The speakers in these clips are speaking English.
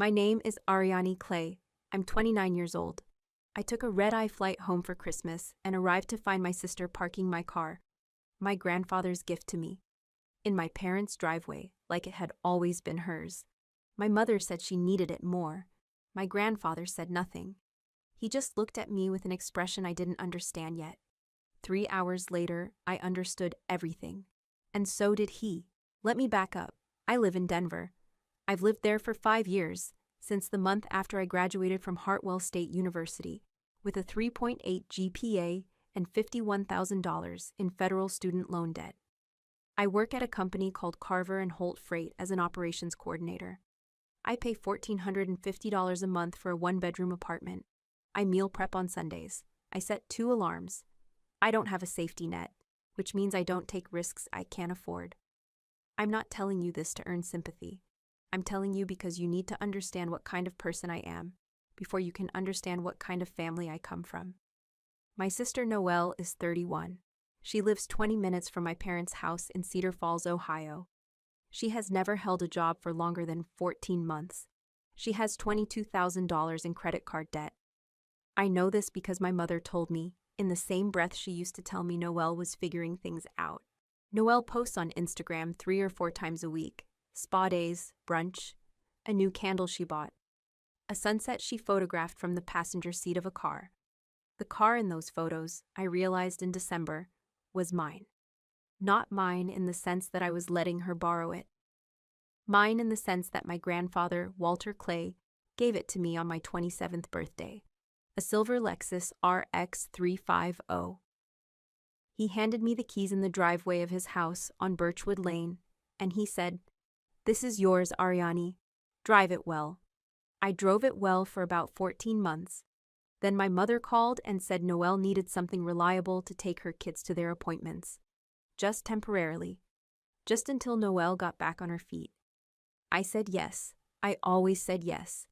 My name is Ariani Clay. I'm 29 years old. I took a red-eye flight home for Christmas and arrived to find my sister parking my car, my grandfather's gift to me, in my parents' driveway, like it had always been hers. My mother said she needed it more. My grandfather said nothing. He just looked at me with an expression I didn't understand yet. 3 hours later, I understood everything. And so did he. Let me back up. I live in Denver. I've lived there for 5 years, since the month after I graduated from Hartwell State University, with a 3.8 GPA and $51,000 in federal student loan debt. I work at a company called Carver and Holt Freight as an operations coordinator. I pay $1,450 a month for a one-bedroom apartment. I meal prep on Sundays. I set 2 alarms. I don't have a safety net, which means I don't take risks I can't afford. I'm not telling you this to earn sympathy. I'm telling you because you need to understand what kind of person I am before you can understand what kind of family I come from. My sister Noelle is 31. She lives 20 minutes from my parents' house in Cedar Falls, Ohio. She has never held a job for longer than 14 months. She has $22,000 in credit card debt. I know this because my mother told me, in the same breath she used to tell me Noelle was figuring things out. Noelle posts on Instagram 3 or 4 times a week. Spa days, brunch, a new candle she bought, a sunset she photographed from the passenger seat of a car. The car in those photos, I realized in December, was mine. Not mine in the sense that I was letting her borrow it. Mine in the sense that my grandfather, Walter Clay, gave it to me on my 27th birthday, a silver Lexus RX 350. He handed me the keys in the driveway of his house on Birchwood Lane, and he said, "This is yours, Ariani. Drive it well." I drove it well for about 14 months. Then my mother called and said Noelle needed something reliable to take her kids to their appointments. Just temporarily. Just until Noelle got back on her feet. I said yes. I always said yes.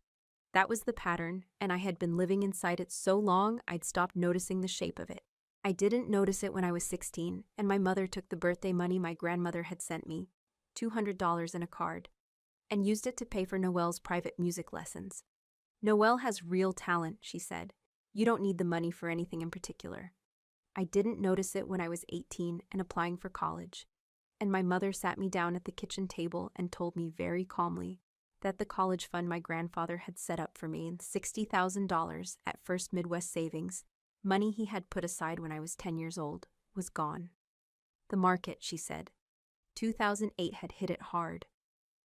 That was the pattern, and I had been living inside it so long I'd stopped noticing the shape of it. I didn't notice it when I was 16, and my mother took the birthday money my grandmother had sent me, $200 in a card, and used it to pay for Noelle's private music lessons. "Noelle has real talent," she said. "You don't need the money for anything in particular." I didn't notice it when I was 18 and applying for college, and my mother sat me down at the kitchen table and told me very calmly that the college fund my grandfather had set up for me in $60,000 at First Midwest Savings, money he had put aside when I was 10 years old, was gone. The market, she said. 2008 had hit it hard.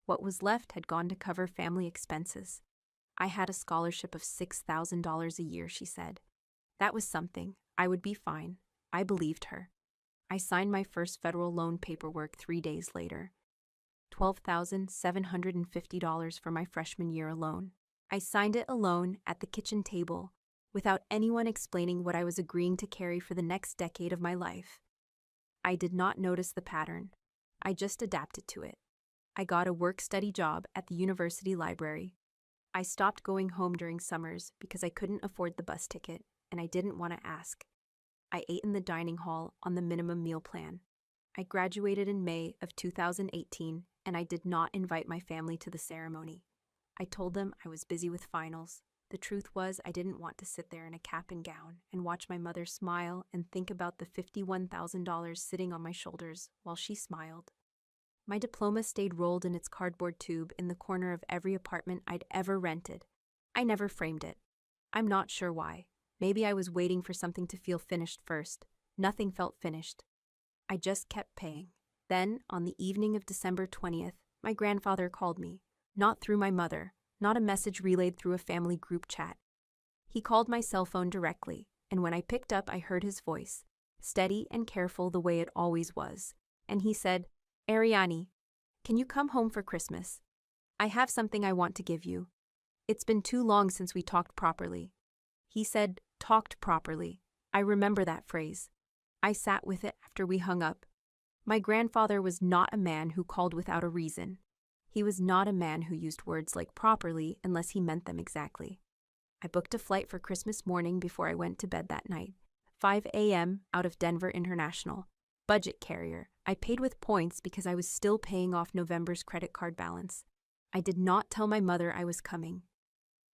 What was left had gone to cover family expenses. I had a scholarship of $6,000 a year, she said. That was something. I would be fine. I believed her. I signed my first federal loan paperwork 3 days later. $12,750 for my freshman year alone. I signed it alone at the kitchen table, without anyone explaining what I was agreeing to carry for the next decade of my life. I did not notice the pattern. I just adapted to it. I got a work-study job at the university library. I stopped going home during summers because I couldn't afford the bus ticket, and I didn't want to ask. I ate in the dining hall on the minimum meal plan. I graduated in May of 2018, and I did not invite my family to the ceremony. I told them I was busy with finals. The truth was I didn't want to sit there in a cap and gown and watch my mother smile and think about the $51,000 sitting on my shoulders while she smiled. My diploma stayed rolled in its cardboard tube in the corner of every apartment I'd ever rented. I never framed it. I'm not sure why. Maybe I was waiting for something to feel finished first. Nothing felt finished. I just kept paying. Then, on the evening of December 20th, my grandfather called me. Not through my mother, not a message relayed through a family group chat. He called my cell phone directly, and when I picked up I heard his voice, steady and careful the way it always was, and he said, "Ariani, can you come home for Christmas? I have something I want to give you. It's been too long since we talked properly." He said, "talked properly." I remember that phrase. I sat with it after we hung up. My grandfather was not a man who called without a reason. He was not a man who used words like properly unless he meant them exactly. I booked a flight for Christmas morning before I went to bed that night. 5 a.m. out of Denver International. Budget carrier. I paid with points because I was still paying off November's credit card balance. I did not tell my mother I was coming.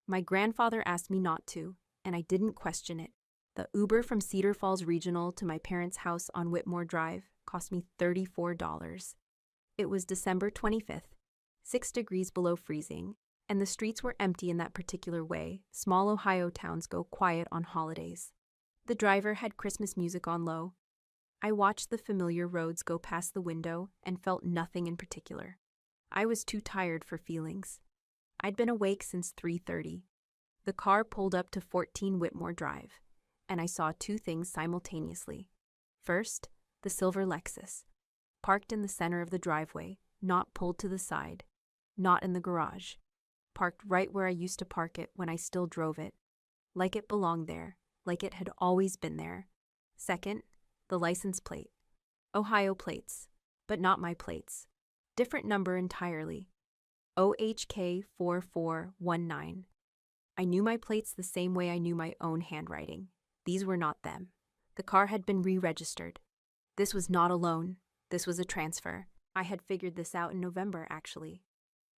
My grandfather asked me not to, and I didn't question it. The Uber from Cedar Falls Regional to my parents' house on Whitmore Drive cost me $34. It was December 25th, 6 degrees below freezing, and the streets were empty in that particular way. Small Ohio towns go quiet on holidays. The driver had Christmas music on low. I watched the familiar roads go past the window and felt nothing in particular. I was too tired for feelings. I'd been awake since 3:30. The car pulled up to 14 Whitmore Drive, and I saw two things simultaneously. First, the silver Lexus, parked in the center of the driveway, not pulled to the side, not in the garage, parked right where I used to park it when I still drove it, like it belonged there, like it had always been there. Second, the license plate. Ohio plates, but not my plates. Different number entirely. OHK 4419. I knew my plates the same way I knew my own handwriting. These were not them. The car had been re-registered. This was not a loan. This was a transfer. I had figured this out in November, actually.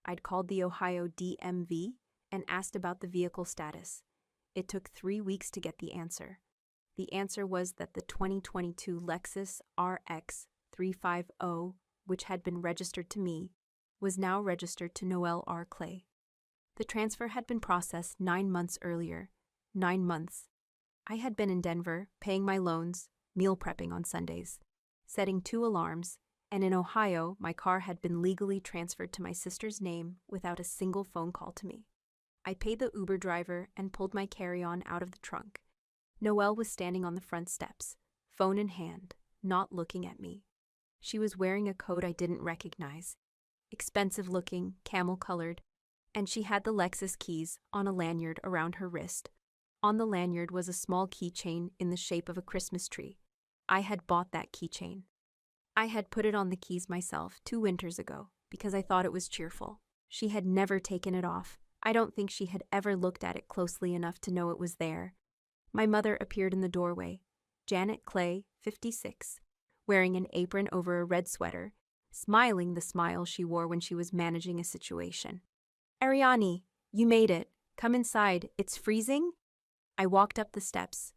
I'd called the Ohio DMV and asked about the vehicle status. It took 3 weeks to get the answer. The answer was that the 2022 Lexus RX 350, which had been registered to me, was now registered to Noel R. Clay. The transfer had been processed 9 months earlier. 9 months. I had been in Denver, paying my loans, meal prepping on Sundays, setting 2 alarms, and in Ohio, my car had been legally transferred to my sister's name without a single phone call to me. I paid the Uber driver and pulled my carry-on out of the trunk. Noelle was standing on the front steps, phone in hand, not looking at me. She was wearing a coat I didn't recognize, expensive-looking, camel-colored, and she had the Lexus keys on a lanyard around her wrist. On the lanyard was a small keychain in the shape of a Christmas tree. I had bought that keychain. I had put it on the keys myself 2 winters ago because I thought it was cheerful. She had never taken it off. I don't think she had ever looked at it closely enough to know it was there. My mother appeared in the doorway, Janet Clay, 56, wearing an apron over a red sweater, smiling the smile she wore when she was managing a situation. "Ariane, you made it. Come inside. It's freezing?" I walked up the steps.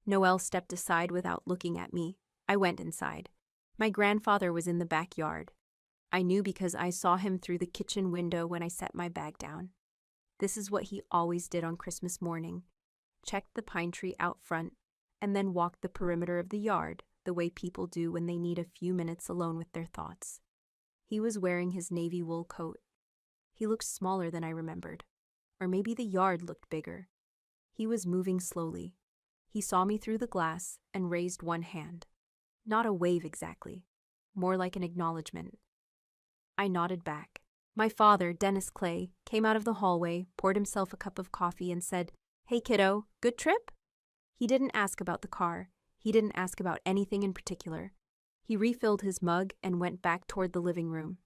Noelle stepped aside without looking at me. I went inside. My grandfather was in the backyard. I knew because I saw him through the kitchen window when I set my bag down. This is what he always did on Christmas morning. Checked the pine tree out front, and then walked the perimeter of the yard the way people do when they need a few minutes alone with their thoughts. He was wearing his navy wool coat. He looked smaller than I remembered. Or maybe the yard looked bigger. He was moving slowly. He saw me through the glass and raised one hand. Not a wave exactly, more like an acknowledgement. I nodded back. My father, Dennis Clay, came out of the hallway, poured himself a cup of coffee, and said, "Hey kiddo, good trip?" He didn't ask about the car. He didn't ask about anything in particular. He refilled his mug and went back toward the living room.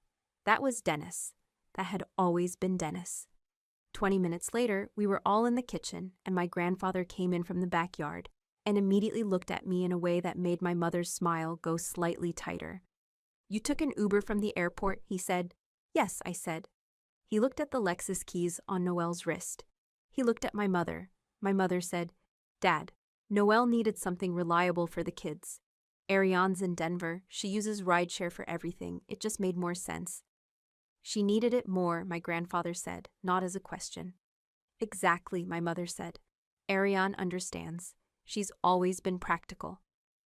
That was Dennis. That had always been Dennis. 20 minutes later, we were all in the kitchen, and my grandfather came in from the backyard and immediately looked at me in a way that made my mother's smile go slightly tighter. "You took an Uber from the airport," he said. "Yes," I said. He looked at the Lexus keys on Noelle's wrist. He looked at my mother. My mother said, "Dad, Noelle needed something reliable for the kids. Ariane's in Denver. She uses rideshare for everything. It just made more sense." "She needed it more," my grandfather said, not as a question. "Exactly," my mother said. "Ariane understands. She's always been practical."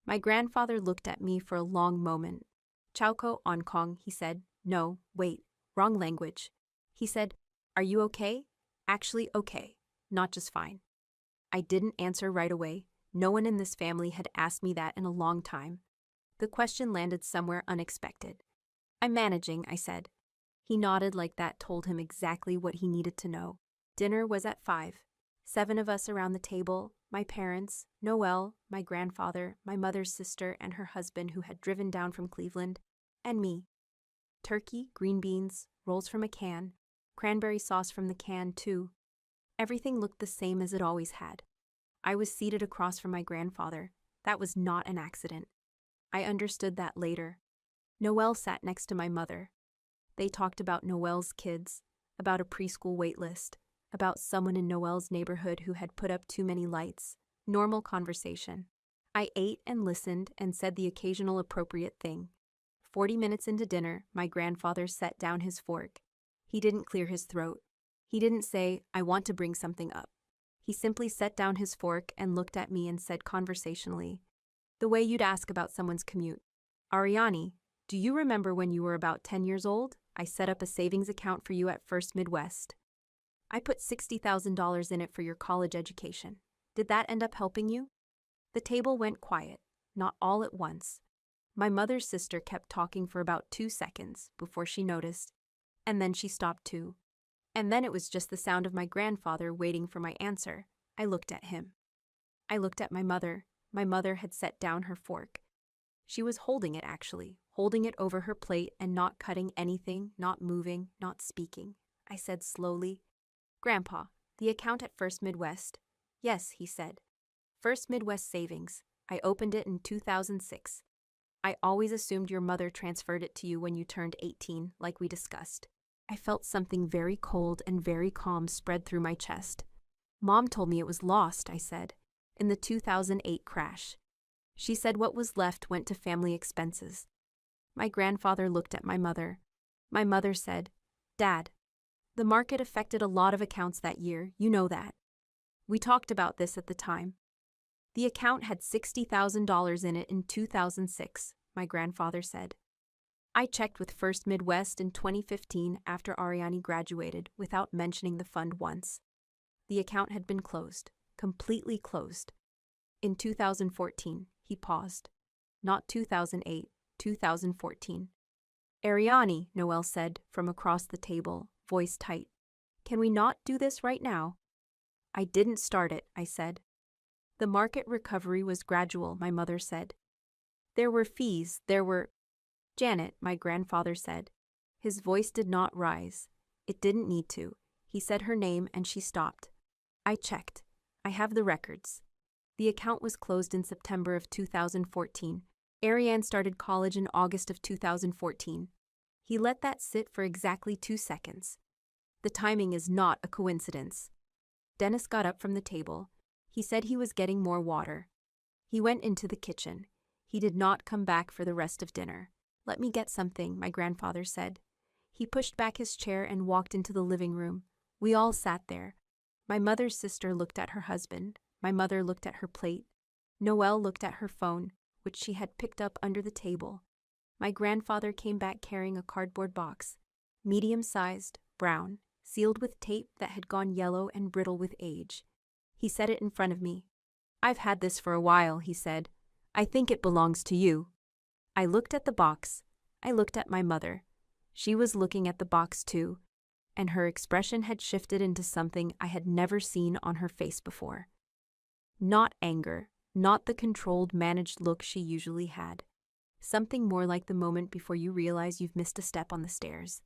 My grandfather looked at me for a long moment. "Chauko Onkong," he said. "No, wait, wrong language." He said, "Are you okay?" Actually okay, not just fine. I didn't answer right away. No one in this family had asked me that in a long time. The question landed somewhere unexpected. "I'm managing," I said. He nodded like that told him exactly what he needed to know. Dinner was at 5. 7 of us around the table, my parents, Noelle, my grandfather, my mother's sister and her husband who had driven down from Cleveland, and me. Turkey, green beans, rolls from a can, cranberry sauce from the can too. Everything looked the same as it always had. I was seated across from my grandfather. That was not an accident. I understood that later. Noelle sat next to my mother. They talked about Noelle's kids, about a preschool waitlist, about someone in Noelle's neighborhood who had put up too many lights. Normal conversation. I ate and listened and said the occasional appropriate thing. 40 minutes into dinner, my grandfather set down his fork. He didn't clear his throat. He didn't say, "I want to bring something up." He simply set down his fork and looked at me and said conversationally, the way you'd ask about someone's commute, "Ariani, do you remember when you were about 10 years old? I set up a savings account for you at First Midwest. I put $60,000 in it for your college education. Did that end up helping you?" The table went quiet, not all at once. My mother's sister kept talking for about 2 seconds before she noticed, and then she stopped too. And then it was just the sound of my grandfather waiting for my answer. I looked at him. I looked at my mother. My mother had set down her fork. She was holding it actually, holding it over her plate and not cutting anything, not moving, not speaking. I said slowly, "Grandpa, the account at First Midwest." "Yes," he said. "First Midwest Savings. I opened it in 2006. I always assumed your mother transferred it to you when you turned 18, like we discussed." I felt something very cold and very calm spread through my chest. "Mom told me it was lost," I said, "in the 2008 crash. She said what was left went to family expenses." My grandfather looked at my mother. My mother said, "Dad, the market affected a lot of accounts that year, you know that. We talked about this at the time. The account had $60,000 in it in 2006, my grandfather said. I checked with First Midwest in 2015 after Ariani graduated without mentioning the fund once. The account had been closed, completely closed. In 2014, he paused. Not 2008, 2014. "Ariani," Noelle said from across the table, voice tight. "Can we not do this right now?" "I didn't start it," I said. "The market recovery was gradual," my mother said. "There were fees, there were—" "Janet," my grandfather said. His voice did not rise. It didn't need to. He said her name and she stopped. I checked. I have the records. The account was closed in September of 2014. Ariane started college in August of 2014. He let that sit for exactly 2 seconds. The timing is not a coincidence. Dennis got up from the table. He said he was getting more water. He went into the kitchen. He did not come back for the rest of dinner. "Let me get something," my grandfather said. He pushed back his chair and walked into the living room. We all sat there. My mother's sister looked at her husband. My mother looked at her plate. Noelle looked at her phone, which she had picked up under the table. My grandfather came back carrying a cardboard box, medium-sized, brown, sealed with tape that had gone yellow and brittle with age. He set it in front of me. "I've had this for a while," he said. "I think it belongs to you." I looked at the box. I looked at my mother. She was looking at the box too, and her expression had shifted into something I had never seen on her face before. Not anger, not the controlled, managed look she usually had. Something more like the moment before you realize you've missed a step on the stairs.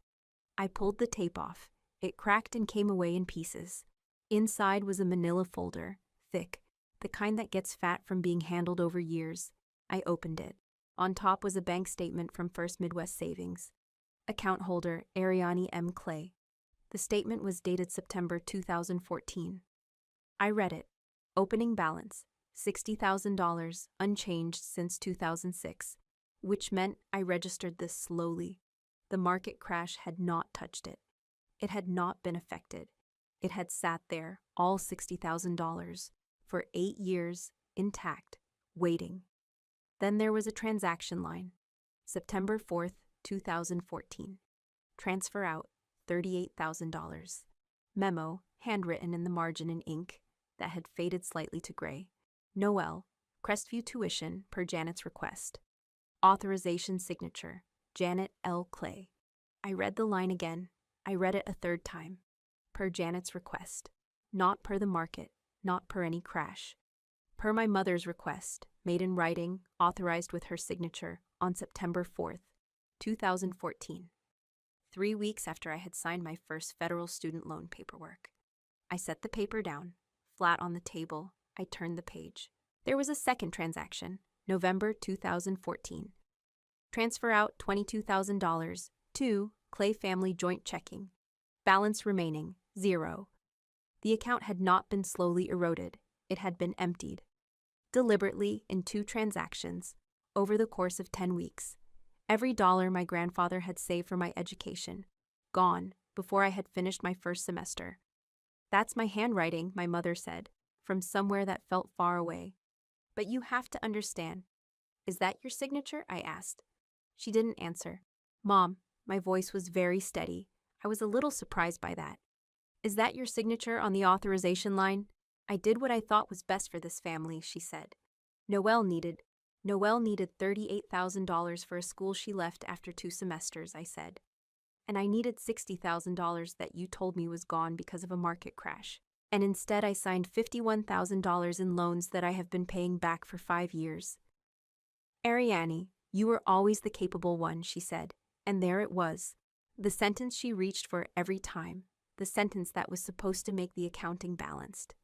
I pulled the tape off. It cracked and came away in pieces. Inside was a manila folder, thick, the kind that gets fat from being handled over years. I opened it. On top was a bank statement from First Midwest Savings. Account holder, Ariani M. Clay. The statement was dated September 2014. I read it. Opening balance, $60,000, unchanged since 2006, which meant I registered this slowly. The market crash had not touched it. It had not been affected. It had sat there, all $60,000, for 8 years, intact, waiting. Then there was a transaction line. September 4th, 2014. Transfer out, $38,000. Memo, handwritten in the margin in ink, that had faded slightly to gray. Noelle, Crestview tuition per Janet's request. Authorization signature, Janet L. Clay. I read the line again. I read it a 3rd time. Per Janet's request. Not per the market, not per any crash. Per my mother's request, made in writing, authorized with her signature, on September 4th, 2014. 3 weeks after I had signed my first federal student loan paperwork. I set the paper down, flat on the table. I turned the page. There was a second transaction, November 2014. Transfer out $22,000 to Clay Family Joint Checking. Balance remaining, 0. The account had not been slowly eroded, it had been emptied. Deliberately, in 2 transactions, over the course of 10 weeks. Every dollar my grandfather had saved for my education, gone, before I had finished my first semester. That's my handwriting, my mother said, from somewhere that felt far away. But you have to understand. Is that your signature? I asked. She didn't answer. Mom, my voice was very steady. I was a little surprised by that. Is that your signature on the authorization line? I did what I thought was best for this family, she said. Noelle needed $38,000 for a school she left after 2 semesters, I said. And I needed $60,000 that you told me was gone because of a market crash. And instead I signed $51,000 in loans that I have been paying back for 5 years. Ariane, you were always the capable one, she said. And there it was. The sentence she reached for every time. The sentence that was supposed to make the accounting balanced.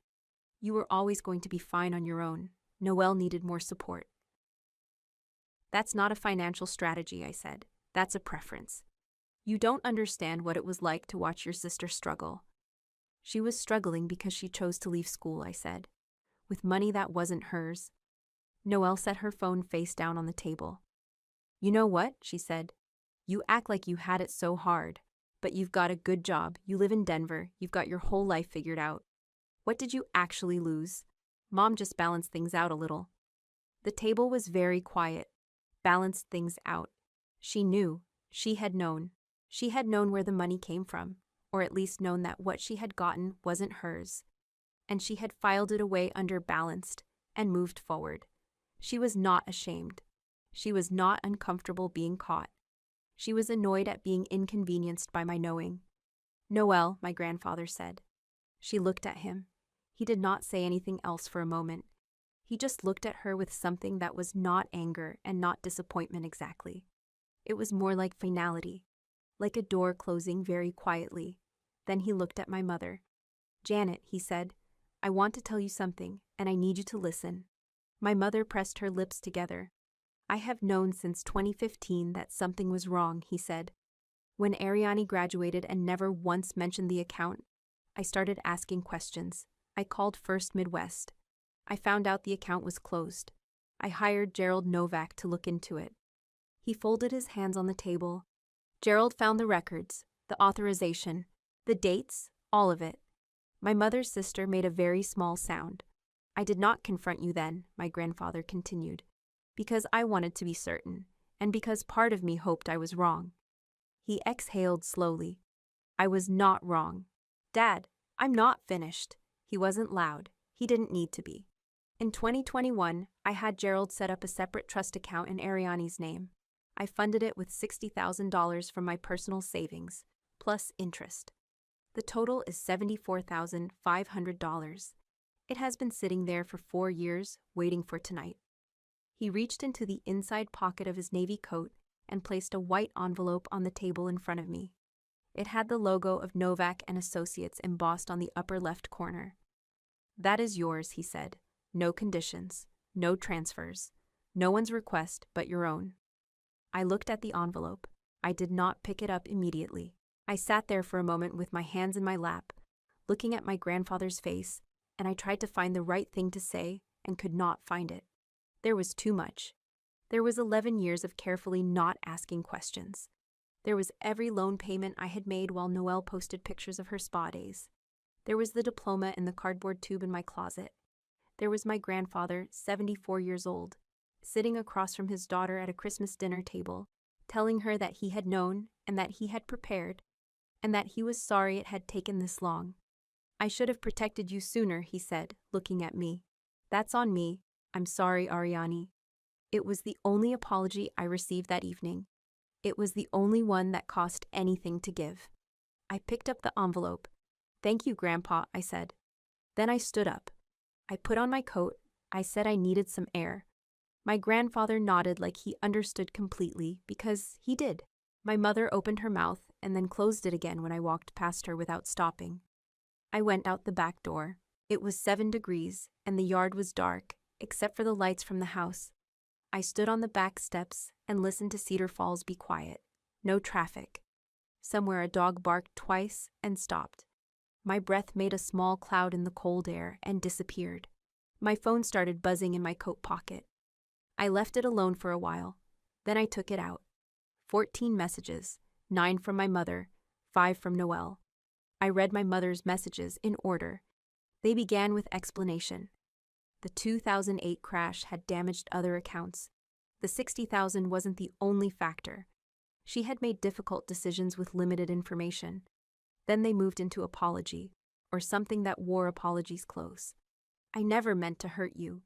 You were always going to be fine on your own. Noelle needed more support. That's not a financial strategy, I said. That's a preference. You don't understand what it was like to watch your sister struggle. She was struggling because she chose to leave school, I said, with money that wasn't hers. Noelle set her phone face down on the table. You know what? She said. You act like you had it so hard, but you've got a good job, you live in Denver, you've got your whole life figured out. What did you actually lose? Mom just balanced things out a little. The table was very quiet. Balanced things out. She knew. She had known. She had known where the money came from, or at least known that what she had gotten wasn't hers. And she had filed it away under balanced and moved forward. She was not ashamed. She was not uncomfortable being caught. She was annoyed at being inconvenienced by my knowing. Noelle, my grandfather said. She looked at him. He did not say anything else for a moment. He just looked at her with something that was not anger and not disappointment exactly. It was more like finality, like a door closing very quietly. Then he looked at my mother. Janet, he said, I want to tell you something, and I need you to listen. My mother pressed her lips together. I have known since 2015 that something was wrong, he said. When Ariane graduated and never once mentioned the account, I started asking questions. I called First Midwest. I found out the account was closed. I hired Gerald Novak to look into it. He folded his hands on the table. Gerald found the records, the authorization, the dates, all of it. My mother's sister made a very small sound. I did not confront you then, my grandfather continued, because I wanted to be certain, and because part of me hoped I was wrong. He exhaled slowly. I was not wrong. Dad, I'm not finished. He wasn't loud. He didn't need to be. In 2021, I had Gerald set up a separate trust account in Ariane's name. I funded it with $60,000 from my personal savings, plus interest. The total is $74,500. It has been sitting there for 4 years, waiting for tonight. He reached into the inside pocket of his navy coat and placed a white envelope on the table in front of me. It had the logo of Novak and Associates embossed on the upper left corner. That is yours, he said. No conditions, no transfers, no one's request but your own. I looked at the envelope. I did not pick it up immediately. I sat there for a moment with my hands in my lap, looking at my grandfather's face, and I tried to find the right thing to say and could not find it. There was too much. There was 11 years of carefully not asking questions. There was every loan payment I had made while Noelle posted pictures of her spa days. There was the diploma in the cardboard tube in my closet. There was my grandfather, 74 years old, sitting across from his daughter at a Christmas dinner table, telling her that he had known and that he had prepared, and that he was sorry it had taken this long. I should have protected you sooner, he said, looking at me. That's on me. I'm sorry, Ariane. It was the only apology I received that evening. It was the only one that cost anything to give. I picked up the envelope. Thank you, Grandpa, I said. Then I stood up. I put on my coat. I said I needed some air. My grandfather nodded like he understood completely, because he did. My mother opened her mouth and then closed it again when I walked past her without stopping. I went out the back door. It was 7 degrees, and the yard was dark, except for the lights from the house. I stood on the back steps and listened to Cedar Falls be quiet. No traffic. Somewhere a dog barked twice and stopped. My breath made a small cloud in the cold air and disappeared. My phone started buzzing in my coat pocket. I left it alone for a while. Then I took it out. 14 messages, 9 from my mother, 5 from Noelle. I read my mother's messages in order. They began with explanation. The 2008 crash had damaged other accounts. The $60,000 wasn't the only factor. She had made difficult decisions with limited information. Then they moved into apology, or something that wore apologies close. I never meant to hurt you.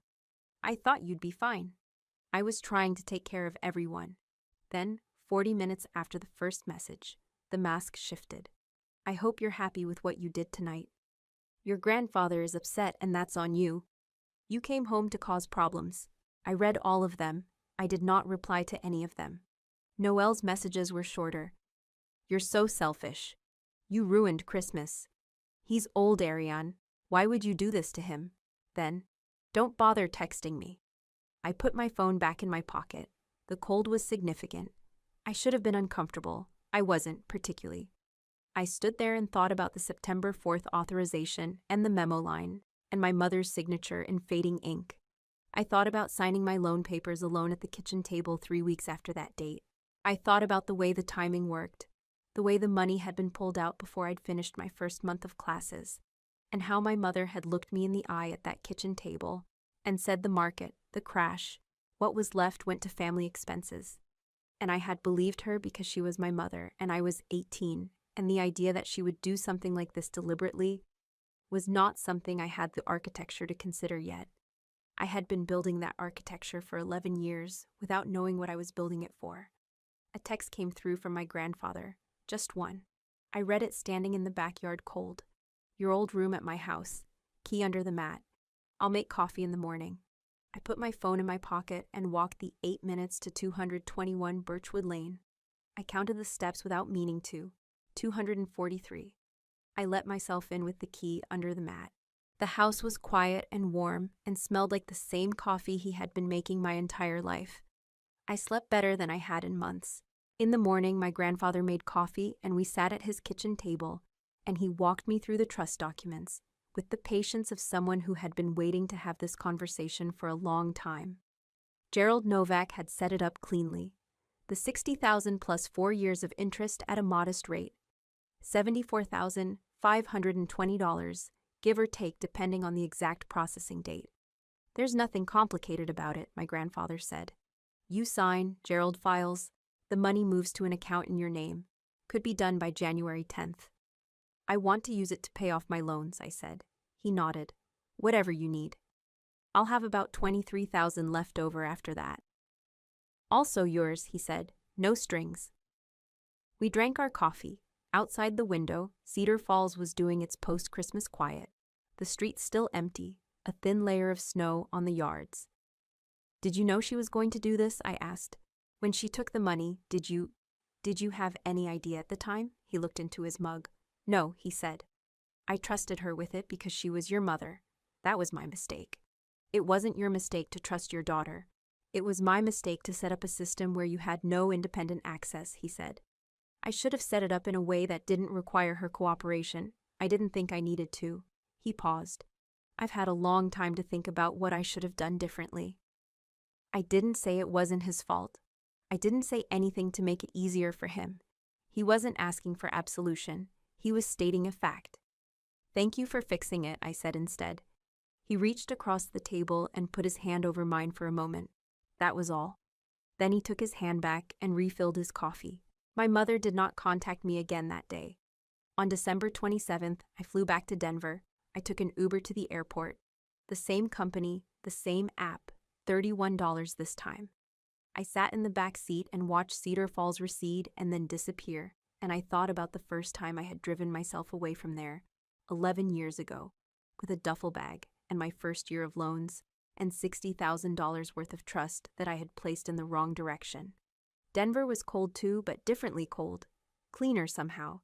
I thought you'd be fine. I was trying to take care of everyone. Then, 40 minutes after the first message, the mask shifted. I hope you're happy with what you did tonight. Your grandfather is upset and that's on you. You came home to cause problems. I read all of them. I did not reply to any of them. Noelle's messages were shorter. You're so selfish. You ruined Christmas. He's old, Ariane. Why would you do this to him? Then, don't bother texting me. I put my phone back in my pocket. The cold was significant. I should have been uncomfortable. I wasn't, particularly. I stood there and thought about the September 4th authorization and the memo line, and my mother's signature in fading ink. I thought about signing my loan papers alone at the kitchen table 3 weeks after that date. I thought about the way the timing worked, the way the money had been pulled out before I'd finished my first month of classes, and how my mother had looked me in the eye at that kitchen table and said the market, the crash, what was left went to family expenses. And I had believed her because she was my mother and I was 18, and the idea that she would do something like this deliberately was not something I had the architecture to consider yet. I had been building that architecture for 11 years without knowing what I was building it for. A text came through from my grandfather, just one. I read it standing in the backyard cold. Your old room at my house, key under the mat. I'll make coffee in the morning. I put my phone in my pocket and walked the 8 minutes to 221 Birchwood Lane. I counted the steps without meaning to, 243. I let myself in with the key under the mat. The house was quiet and warm and smelled like the same coffee he had been making my entire life. I slept better than I had in months. In the morning, my grandfather made coffee and we sat at his kitchen table, and he walked me through the trust documents, with the patience of someone who had been waiting to have this conversation for a long time. Gerald Novak had set it up cleanly. The $60,000 plus 4 years of interest at a modest rate. $74,520, give or take depending on the exact processing date. There's nothing complicated about it, my grandfather said. You sign, Gerald files, the money moves to an account in your name. Could be done by January 10th. I want to use it to pay off my loans, I said. He nodded. Whatever you need. I'll have about $23,000 left over after that. Also yours, he said. No strings. We drank our coffee. Outside the window, Cedar Falls was doing its post-Christmas quiet. The streets still empty, a thin layer of snow on the yards. Did you know she was going to do this? I asked. When she took the money, did you have any idea at the time? He looked into his mug. No, he said. I trusted her with it because she was your mother. That was my mistake. It wasn't your mistake to trust your daughter. It was my mistake to set up a system where you had no independent access, he said. I should have set it up in a way that didn't require her cooperation. I didn't think I needed to. He paused. I've had a long time to think about what I should have done differently. I didn't say it wasn't his fault. I didn't say anything to make it easier for him. He wasn't asking for absolution. He was stating a fact. Thank you for fixing it, I said instead. He reached across the table and put his hand over mine for a moment. That was all. Then he took his hand back and refilled his coffee. My mother did not contact me again that day. On December 27th, I flew back to Denver. I took an Uber to the airport. The same company, the same app, $31 this time. I sat in the back seat and watched Cedar Falls recede and then disappear, and I thought about the first time I had driven myself away from there, 11 years ago, with a duffel bag and my first year of loans and $60,000 worth of trust that I had placed in the wrong direction. Denver was cold too, but differently cold. Cleaner somehow.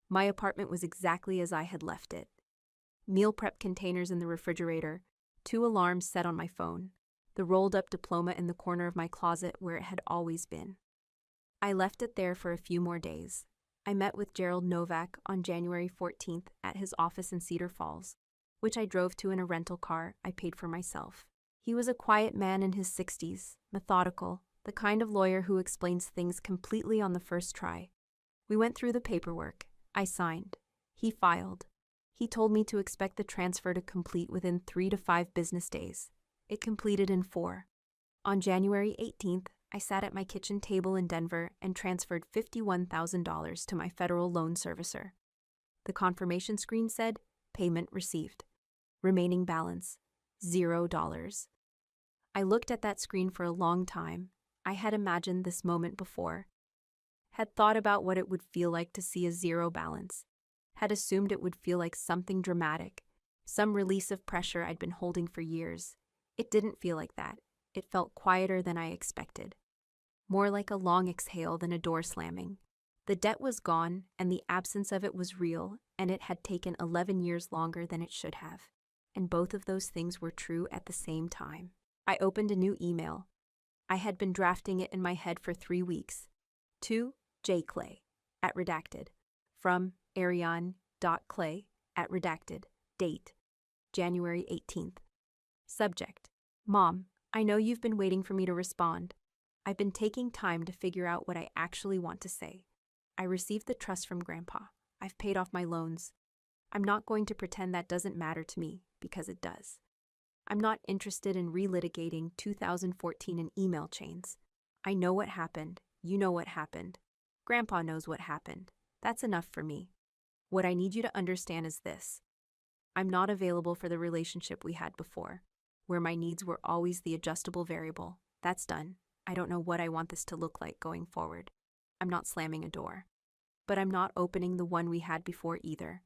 My apartment was exactly as I had left it. Meal prep containers in the refrigerator, 2 alarms set on my phone, the rolled-up diploma in the corner of my closet where it had always been. I left it there for a few more days. I met with Gerald Novak on January 14th at his office in Cedar Falls, which I drove to in a rental car I paid for myself. He was a quiet man in his 60s, methodical, the kind of lawyer who explains things completely on the first try. We went through the paperwork. I signed. He filed. He told me to expect the transfer to complete within 3 to 5 business days. It completed in 4. On January 18th, I sat at my kitchen table in Denver and transferred $51,000 to my federal loan servicer. The confirmation screen said, "Payment received. Remaining balance, $0." I looked at that screen for a long time. I had imagined this moment before, had thought about what it would feel like to see a zero balance, had assumed it would feel like something dramatic, some release of pressure I'd been holding for years. It didn't feel like that. It felt quieter than I expected. More like a long exhale than a door slamming. The debt was gone, and the absence of it was real, and it had taken 11 years longer than it should have. And both of those things were true at the same time. I opened a new email. I had been drafting it in my head for 3 weeks. To J. Clay, @redacted. From Ariane.Clay, @redacted. Date, January 18th. Subject: Mom, I know you've been waiting for me to respond. I've been taking time to figure out what I actually want to say. I received the trust from Grandpa. I've paid off my loans. I'm not going to pretend that doesn't matter to me, because it does. I'm not interested in relitigating 2014 in email chains. I know what happened. You know what happened. Grandpa knows what happened. That's enough for me. What I need you to understand is this. I'm not available for the relationship we had before, where my needs were always the adjustable variable. That's done. I don't know what I want this to look like going forward. I'm not slamming a door. But I'm not opening the one we had before either.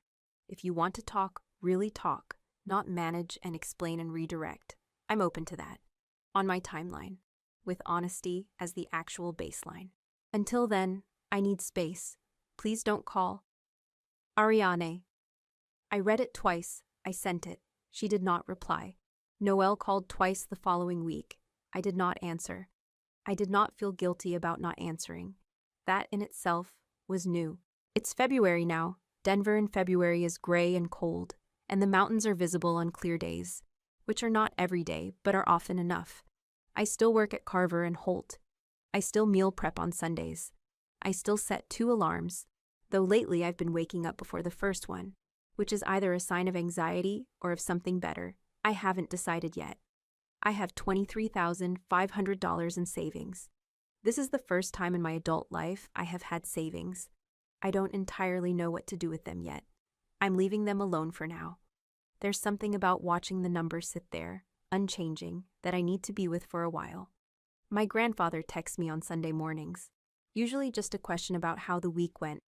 If you want to talk, really talk, not manage and explain and redirect. I'm open to that. On my timeline, with honesty as the actual baseline. Until then, I need space. Please don't call. Ariane. I read it twice. I sent it. She did not reply. Noelle called twice the following week. I did not answer. I did not feel guilty about not answering. That in itself was new. It's February now. Denver in February is gray and cold, and the mountains are visible on clear days, which are not every day, but are often enough. I still work at Carver and Holt. I still meal prep on Sundays. I still set 2 alarms, though lately I've been waking up before the first one, which is either a sign of anxiety or of something better. I haven't decided yet. I have $23,500 in savings. This is the first time in my adult life I have had savings. I don't entirely know what to do with them yet. I'm leaving them alone for now. There's something about watching the numbers sit there, unchanging, that I need to be with for a while. My grandfather texts me on Sunday mornings, usually just a question about how the week went,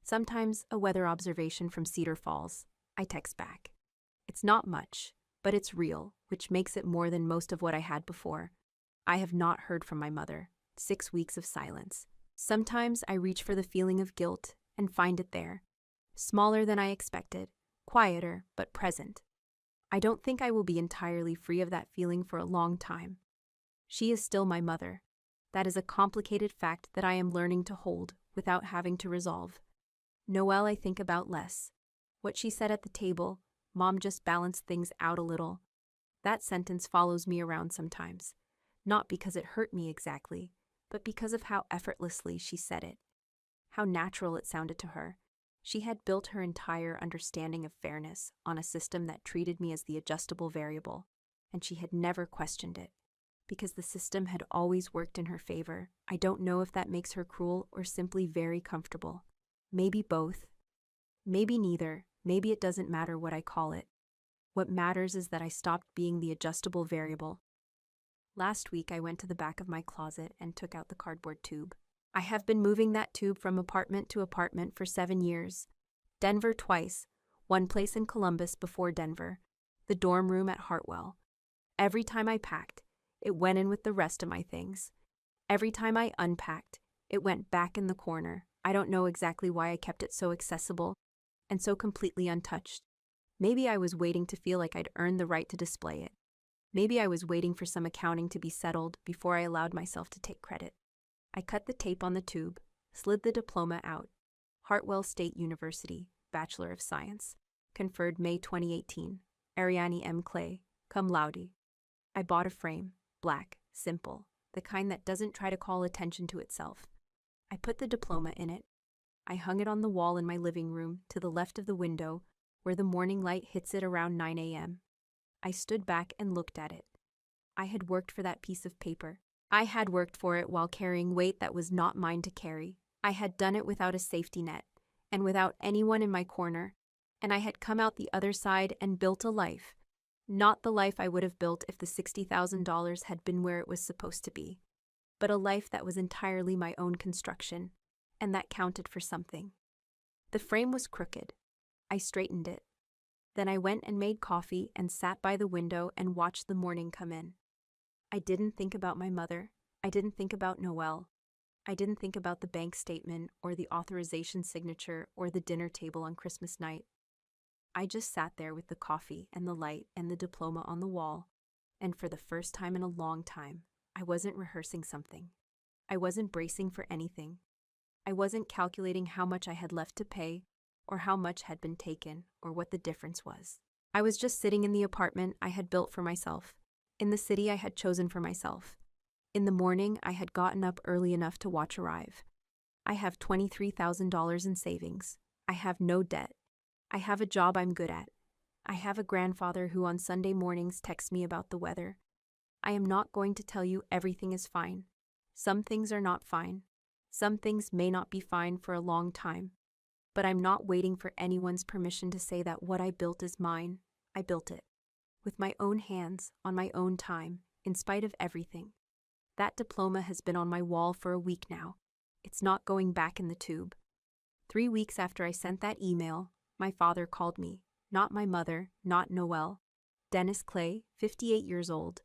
sometimes a weather observation from Cedar Falls. I text back. It's not much, but it's real, which makes it more than most of what I had before. I have not heard from my mother. 6 weeks of silence. Sometimes I reach for the feeling of guilt and find it there. Smaller than I expected, quieter but present. I don't think I will be entirely free of that feeling for a long time. She is still my mother. That is a complicated fact that I am learning to hold without having to resolve. Noelle I think about less. What she said at the table, Mom just balanced things out a little. That sentence follows me around sometimes. Not because it hurt me exactly, but because of how effortlessly she said it. How natural it sounded to her. She had built her entire understanding of fairness on a system that treated me as the adjustable variable, and she had never questioned it. Because the system had always worked in her favor, I don't know if that makes her cruel or simply very comfortable. Maybe both. Maybe neither. Maybe it doesn't matter what I call it. What matters is that I stopped being the adjustable variable. Last week, I went to the back of my closet and took out the cardboard tube. I have been moving that tube from apartment to apartment for 7 years. Denver twice, one place in Columbus before Denver, the dorm room at Hartwell. Every time I packed, it went in with the rest of my things. Every time I unpacked, it went back in the corner. I don't know exactly why I kept it so accessible and so completely untouched. Maybe I was waiting to feel like I'd earned the right to display it. Maybe I was waiting for some accounting to be settled before I allowed myself to take credit. I cut the tape on the tube, slid the diploma out. Hartwell State University, Bachelor of Science. Conferred May 2018. Ariane M. Clay, cum laude. I bought a frame, black, simple, the kind that doesn't try to call attention to itself. I put the diploma in it. I hung it on the wall in my living room to the left of the window where the morning light hits it around 9 a.m. I stood back and looked at it. I had worked for that piece of paper. I had worked for it while carrying weight that was not mine to carry. I had done it without a safety net and without anyone in my corner, and I had come out the other side and built a life. Not the life I would have built if the $60,000 had been where it was supposed to be, but a life that was entirely my own construction, and that counted for something. The frame was crooked. I straightened it. Then I went and made coffee and sat by the window and watched the morning come in. I didn't think about my mother. I didn't think about Noelle. I didn't think about the bank statement or the authorization signature or the dinner table on Christmas night. I just sat there with the coffee and the light and the diploma on the wall, and for the first time in a long time, I wasn't rehearsing something. I wasn't bracing for anything. I wasn't calculating how much I had left to pay, or how much had been taken, or what the difference was. I was just sitting in the apartment I had built for myself, in the city I had chosen for myself. In the morning, I had gotten up early enough to watch arrive. I have $23,000 in savings. I have no debt. I have a job I'm good at. I have a grandfather who on Sunday mornings texts me about the weather. I am not going to tell you everything is fine. Some things are not fine. Some things may not be fine for a long time. But I'm not waiting for anyone's permission to say that what I built is mine. I built it. With my own hands, on my own time, in spite of everything. That diploma has been on my wall for a week now. It's not going back in the tube. 3 weeks after I sent that email, my father called me. Not my mother, not Noelle. Dennis Clay, 58 years old.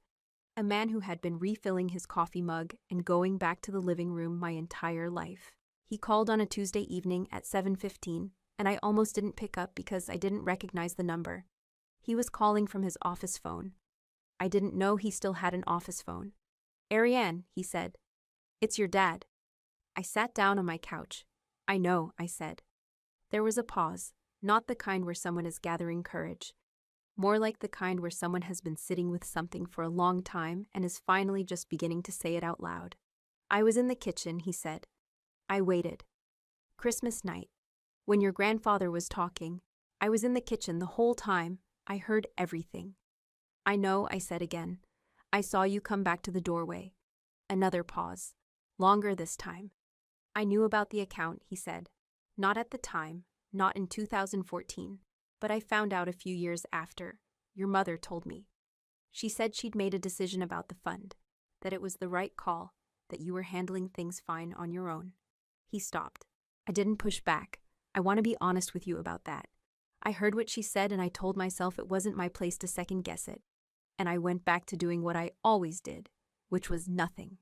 A man who had been refilling his coffee mug and going back to the living room my entire life. He called on a Tuesday evening at 7:15, and I almost didn't pick up because I didn't recognize the number. He was calling from his office phone. I didn't know he still had an office phone. "Ariane," he said. "It's your dad." I sat down on my couch. "I know," I said. There was a pause, not the kind where someone is gathering courage. More like the kind where someone has been sitting with something for a long time and is finally just beginning to say it out loud. "I was in the kitchen," he said. I waited. Christmas night. When your grandfather was talking, I was in the kitchen the whole time. I heard everything. "I know," I said again. "I saw you come back to the doorway." Another pause. Longer this time. "I knew about the account," he said. "Not at the time, not in 2014, but I found out a few years after. Your mother told me. She said she'd made a decision about the fund, that it was the right call, that you were handling things fine on your own." He stopped. I didn't push back. I want to be honest with you about that. I heard what she said and I told myself it wasn't my place to second guess it. And I went back to doing what I always did, which was nothing.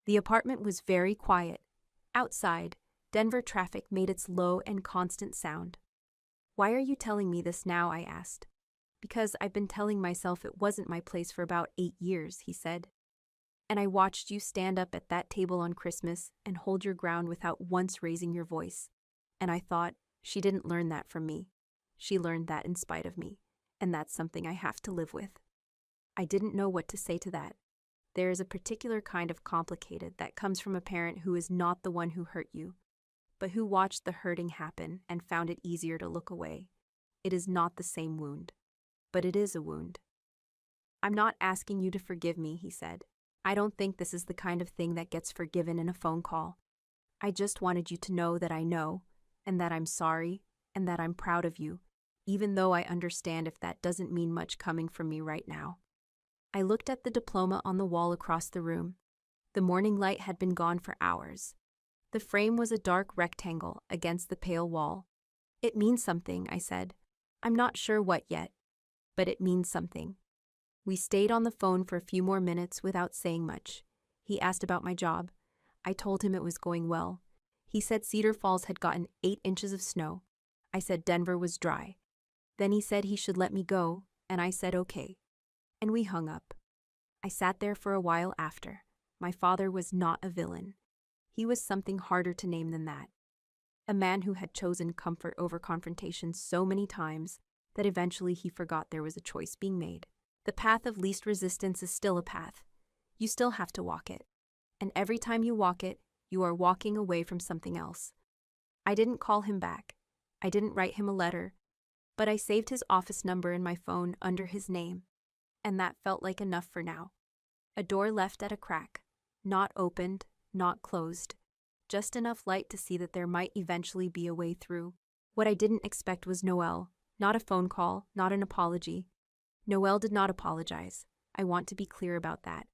The apartment was very quiet. Outside, Denver traffic made its low and constant sound. "Why are you telling me this now?" I asked. "Because I've been telling myself it wasn't my place for about 8 years, he said. "And I watched you stand up at that table on Christmas and hold your ground without once raising your voice. And I thought, she didn't learn that from me. She learned that in spite of me, and that's something I have to live with." I didn't know what to say to that. There is a particular kind of complicated that comes from a parent who is not the one who hurt you, but who watched the hurting happen and found it easier to look away. It is not the same wound, but it is a wound. "I'm not asking you to forgive me," he said. "I don't think this is the kind of thing that gets forgiven in a phone call. I just wanted you to know that I know, and that I'm sorry, and that I'm proud of you, even though I understand if that doesn't mean much coming from me right now." I looked at the diploma on the wall across the room. The morning light had been gone for hours. The frame was a dark rectangle against the pale wall. "It means something," I said. "I'm not sure what yet, but it means something." We stayed on the phone for a few more minutes without saying much. He asked about my job. I told him it was going well. He said Cedar Falls had gotten 8 inches of snow. I said Denver was dry. Then he said he should let me go, and I said okay. And we hung up. I sat there for a while after. My father was not a villain. He was something harder to name than that. A man who had chosen comfort over confrontation so many times that eventually he forgot there was a choice being made. The path of least resistance is still a path. You still have to walk it. And every time you walk it, you are walking away from something else. I didn't call him back. I didn't write him a letter. But I saved his office number in my phone under his name. And that felt like enough for now. A door left at a crack. Not opened, not closed. Just enough light to see that there might eventually be a way through. What I didn't expect was Noel. Not a phone call, not an apology. Noel did not apologize. I want to be clear about that.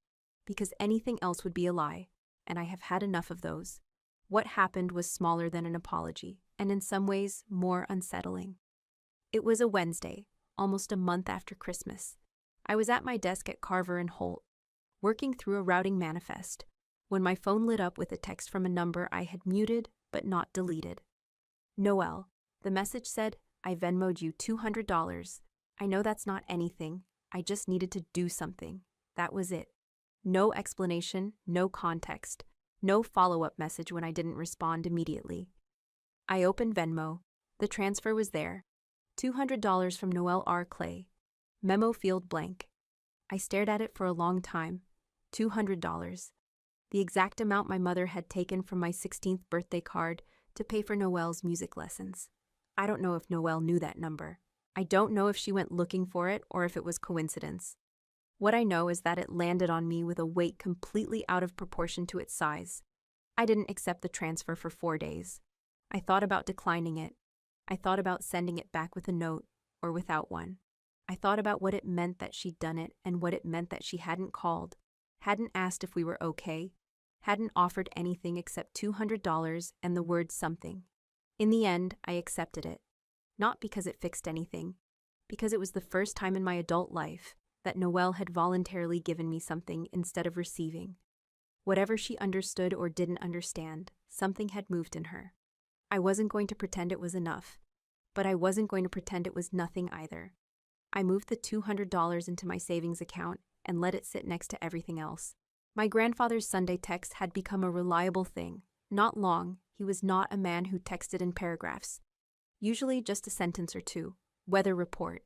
Because anything else would be a lie, and I have had enough of those. What happened was smaller than an apology, and in some ways more unsettling. It was a Wednesday, almost a month after Christmas. I was at my desk at Carver and Holt, working through a routing manifest, when my phone lit up with a text from a number I had muted but not deleted. Noel, the message said, I Venmo'd you $200. I know that's not anything. I just needed to do something. That was it. No explanation, no context, no follow-up message when I didn't respond immediately. I opened Venmo. The transfer was there. $200 from Noel R. Clay. Memo field blank. I stared at it for a long time. $200. The exact amount my mother had taken from my 16th birthday card to pay for Noel's music lessons. I don't know if Noel knew that number. I don't know if she went looking for it or if it was coincidence. What I know is that it landed on me with a weight completely out of proportion to its size. I didn't accept the transfer for 4 days. I thought about declining it. I thought about sending it back with a note or without one. I thought about what it meant that she'd done it and what it meant that she hadn't called, hadn't asked if we were okay, hadn't offered anything except $200 and the word something. In the end, I accepted it. Not because it fixed anything, because it was the first time in my adult life that Noel had voluntarily given me something instead of receiving. Whatever she understood or didn't understand, something had moved in her. I wasn't going to pretend it was enough, but I wasn't going to pretend it was nothing either. I moved the $200 into my savings account and let it sit next to everything else. My grandfather's Sunday text had become a reliable thing. Not long, he was not a man who texted in paragraphs. Usually just a sentence or two, weather report,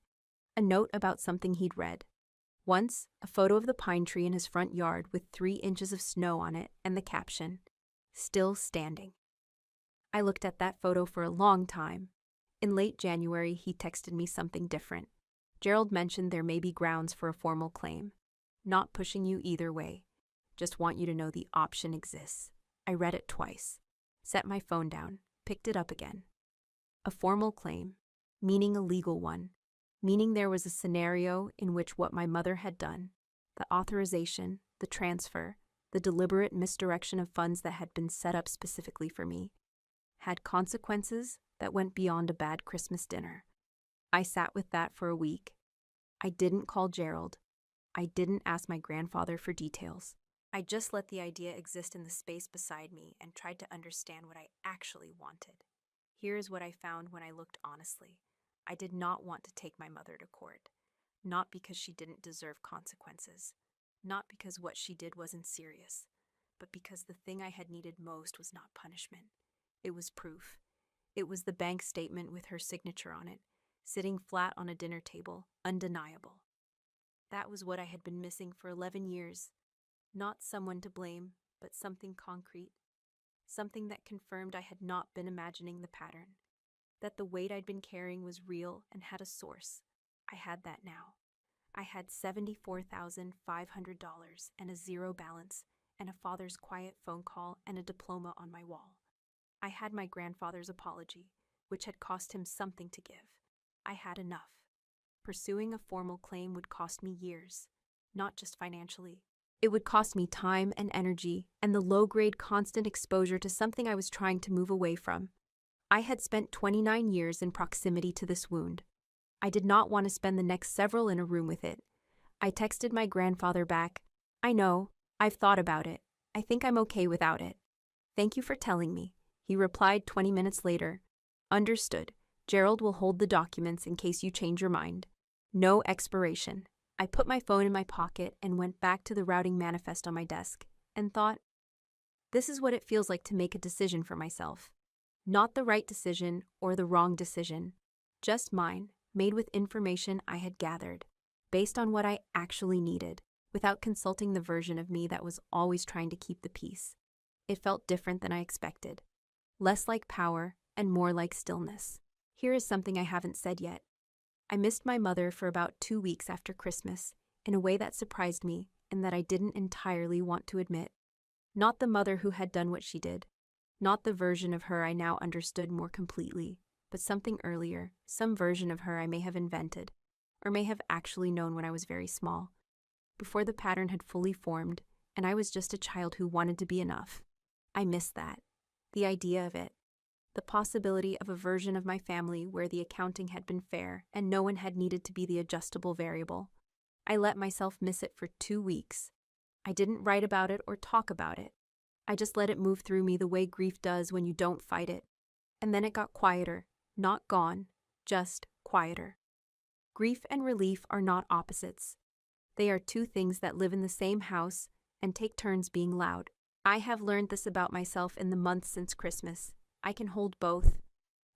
a note about something he'd read. Once, a photo of the pine tree in his front yard with 3 inches of snow on it and the caption, "Still standing." I looked at that photo for a long time. In late January, he texted me something different. Gerald mentioned there may be grounds for a formal claim. Not pushing you either way. Just want you to know the option exists. I read it twice. Set my phone down. Picked it up again. A formal claim, meaning a legal one. Meaning there was a scenario in which what my mother had done, the authorization, the transfer, the deliberate misdirection of funds that had been set up specifically for me, had consequences that went beyond a bad Christmas dinner. I sat with that for a week. I didn't call Gerald. I didn't ask my grandfather for details. I just let the idea exist in the space beside me and tried to understand what I actually wanted. Here is what I found when I looked honestly. I did not want to take my mother to court. Not because she didn't deserve consequences. Not because what she did wasn't serious. But because the thing I had needed most was not punishment. It was proof. It was the bank statement with her signature on it, sitting flat on a dinner table, undeniable. That was what I had been missing for 11 years. Not someone to blame, but something concrete. Something that confirmed I had not been imagining the pattern. That the weight I'd been carrying was real and had a source. I had that now. I had $74,500 and a zero balance and a father's quiet phone call and a diploma on my wall. I had my grandfather's apology, which had cost him something to give. I had enough. Pursuing a formal claim would cost me years, not just financially. It would cost me time and energy and the low-grade constant exposure to something I was trying to move away from. I had spent 29 years in proximity to this wound. I did not want to spend the next several in a room with it. I texted my grandfather back, "I know, I've thought about it. I think I'm okay without it. Thank you for telling me." He replied 20 minutes later, "Understood. Gerald will hold the documents in case you change your mind. No expiration." I put my phone in my pocket and went back to the routing manifest on my desk and thought, this is what it feels like to make a decision for myself. Not the right decision or the wrong decision, just mine, made with information I had gathered, based on what I actually needed, without consulting the version of me that was always trying to keep the peace. It felt different than I expected. Less like power and more like stillness. Here is something I haven't said yet. I missed my mother for about 2 weeks after Christmas, in a way that surprised me and that I didn't entirely want to admit. Not the mother who had done what she did. Not the version of her I now understood more completely, but something earlier, some version of her I may have invented, or may have actually known when I was very small, before the pattern had fully formed, and I was just a child who wanted to be enough. I missed that. The idea of it. The possibility of a version of my family where the accounting had been fair and no one had needed to be the adjustable variable. I let myself miss it for 2 weeks. I didn't write about it or talk about it. I just let it move through me the way grief does when you don't fight it. And then it got quieter, not gone, just quieter. Grief and relief are not opposites. They are two things that live in the same house and take turns being loud. I have learned this about myself in the months since Christmas. I can hold both.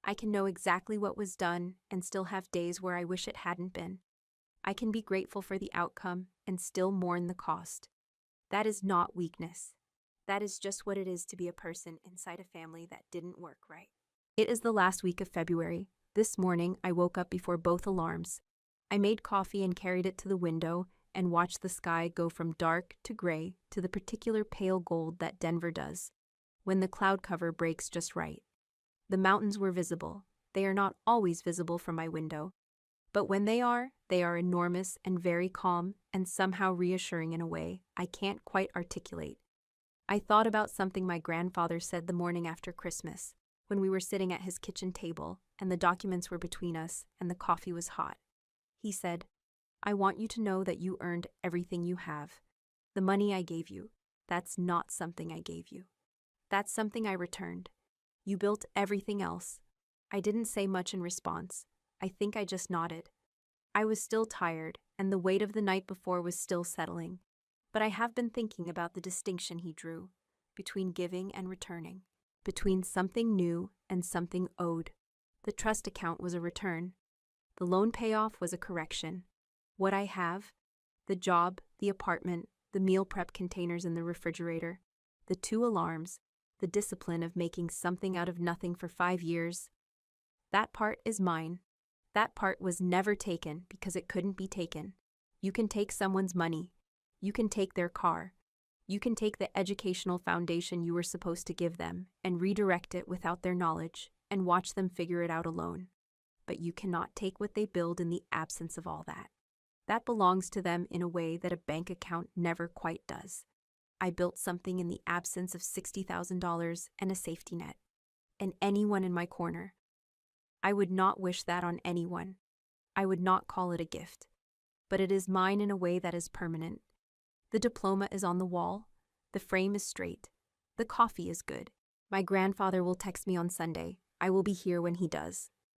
I can know exactly what was done and still have days where I wish it hadn't been. I can be grateful for the outcome and still mourn the cost. That is not weakness. That is just what it is to be a person inside a family that didn't work right. It is the last week of February. This morning, I woke up before both alarms. I made coffee and carried it to the window and watched the sky go from dark to gray to the particular pale gold that Denver does, when the cloud cover breaks just right. The mountains were visible. They are not always visible from my window, but when they are enormous and very calm and somehow reassuring in a way I can't quite articulate. I thought about something my grandfather said the morning after Christmas, when we were sitting at his kitchen table and the documents were between us and the coffee was hot. He said, "I want you to know that you earned everything you have. The money I gave you, that's not something I gave you. That's something I returned. You built everything else." I didn't say much in response. I think I just nodded. I was still tired, and the weight of the night before was still settling. But I have been thinking about the distinction he drew between giving and returning, between something new and something owed. The trust account was a return. The loan payoff was a correction. What I have, the job, the apartment, the meal prep containers in the refrigerator, the 2 alarms, the discipline of making something out of nothing for 5 years, that part is mine. That part was never taken because it couldn't be taken. You can take someone's money. You can take their car. You can take the educational foundation you were supposed to give them and redirect it without their knowledge and watch them figure it out alone. But you cannot take what they build in the absence of all that. That belongs to them in a way that a bank account never quite does. I built something in the absence of $60,000 and a safety net, and anyone in my corner. I would not wish that on anyone. I would not call it a gift. But it is mine in a way that is permanent. The diploma is on the wall. The frame is straight. The coffee is good. My grandfather will text me on Sunday. I will be here when he does.